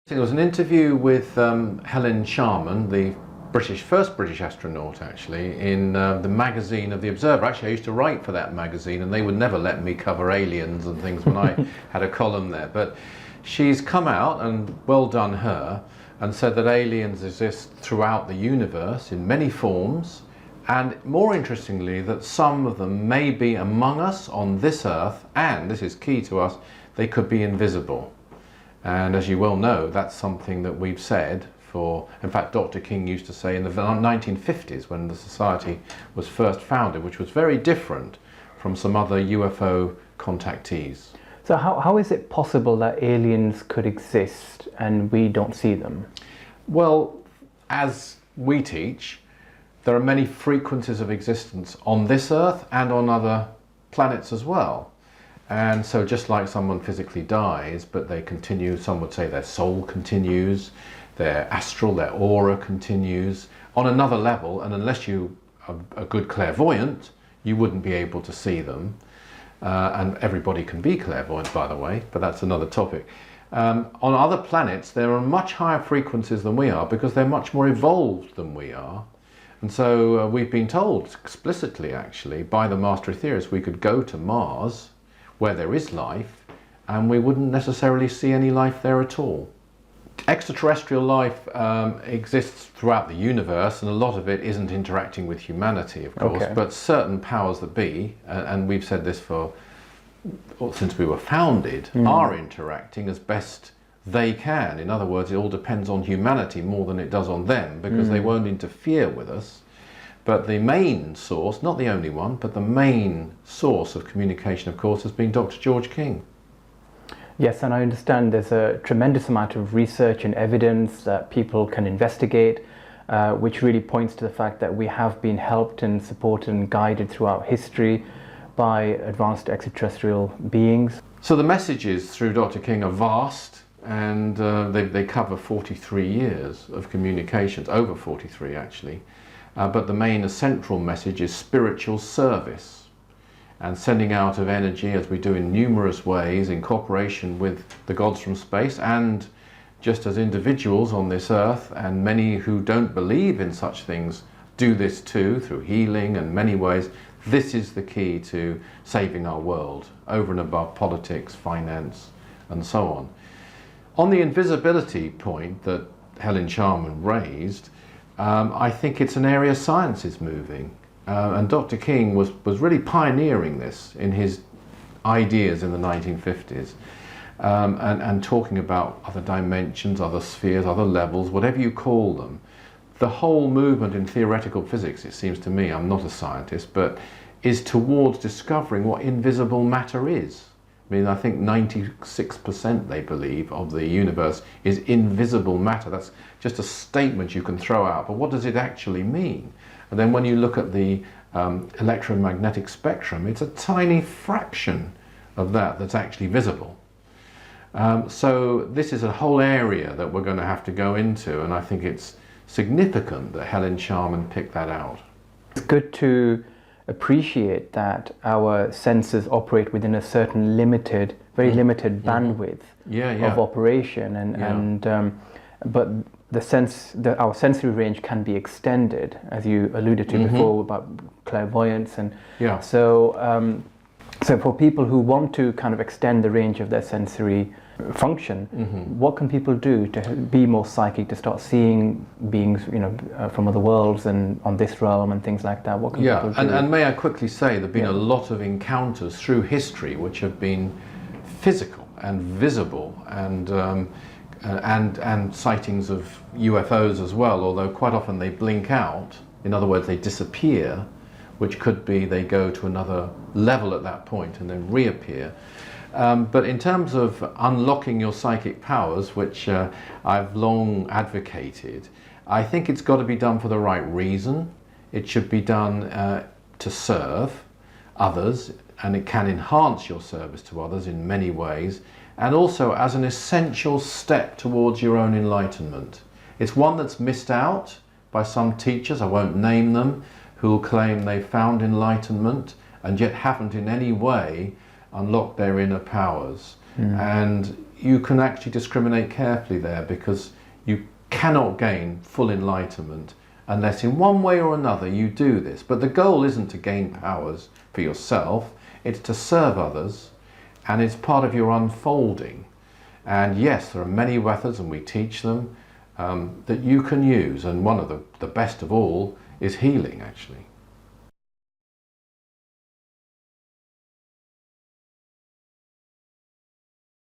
There was an interview with Helen Sharman, the first British astronaut actually, in the magazine of The Observer. Actually, I used to write for that magazine and they would never let me cover aliens and things when I had a column there. But she's come out, and well done her, and said that aliens exist throughout the universe in many forms, and more interestingly that some of them may be among us on this Earth, and this is key to us, they could be invisible. And as you well know, that's something that we've said for, in fact, Dr. King used to say in the 1950s when the Society was first founded, which was very different from some other UFO contactees. So how is it possible that aliens could exist and we don't see them? Well, as we teach, there are many frequencies of existence on this Earth and on other planets as well. And so just like someone physically dies, but they continue, some would say their soul continues, their astral, their aura continues on another level, and unless you are a good clairvoyant, you wouldn't be able to see them. And everybody can be clairvoyant, by the way, but that's another topic. On other planets, there are much higher frequencies than we are because they're much more evolved than we are. And so we've been told explicitly, actually, by the Master Aetherius, we could go to Mars, where there is life, and we wouldn't necessarily see any life there at all. Extraterrestrial life exists throughout the universe, and a lot of it isn't interacting with humanity, of course, but certain powers that be, and we've said this since we were founded, are interacting as best they can. In other words, it all depends on humanity more than it does on them, because they won't interfere with us. But the main source, not the only one, but the main source of communication, of course, has been Dr. George King. Yes, and I understand there's a tremendous amount of research and evidence that people can investigate, which really points to the fact that we have been helped and supported and guided throughout history by advanced extraterrestrial beings. So the messages through Dr. King are vast, and they cover 43 years of communications, over 43 actually. But the main central message is spiritual service and sending out of energy, as we do in numerous ways, in cooperation with the gods from space, and just as individuals on this earth, and many who don't believe in such things do this too, through healing and many ways. This is the key to saving our world, over and above politics, finance, and so on. On the invisibility point that Helen Sharman raised, I think it's an area science is moving, and Dr. King was really pioneering this in his ideas in the 1950s, and talking about other dimensions, other spheres, other levels, whatever you call them. The whole movement in theoretical physics, it seems to me, I'm not a scientist, but is towards discovering what invisible matter is. I mean, I think 96% they believe of the universe is invisible matter. That's just a statement you can throw out, but what does it actually mean? And then when you look at the electromagnetic spectrum, it's a tiny fraction of that that's actually visible. So this is a whole area that we're going to have to go into, and I think it's significant that Helen Sharman picked that out. It's good to appreciate that our senses operate within a certain limited, very limited bandwidth of operation, but our sensory range can be extended, as you alluded to before, about clairvoyance, and so for people who want to kind of extend the range of their sensory function, what can people do to be more psychic, to start seeing beings, from other worlds and on this realm and things like that? What can people do? And may I quickly say, there have been a lot of encounters through history which have been physical and visible, and sightings of UFOs as well, although quite often they blink out. In other words, they disappear, which could be they go to another level at that point and then reappear. But in terms of unlocking your psychic powers, which I've long advocated, I think it's got to be done for the right reason. It should be done to serve others, and it can enhance your service to others in many ways, and also as an essential step towards your own enlightenment. It's one that's missed out by some teachers, I won't name them, who will claim they found enlightenment and yet haven't in any way unlocked their inner powers. And you can actually discriminate carefully there, because you cannot gain full enlightenment unless in one way or another you do this. But the goal isn't to gain powers for yourself, it's to serve others, and it's part of your unfolding. And yes, there are many methods, and we teach them, that you can use, and one of the best of all is healing, actually.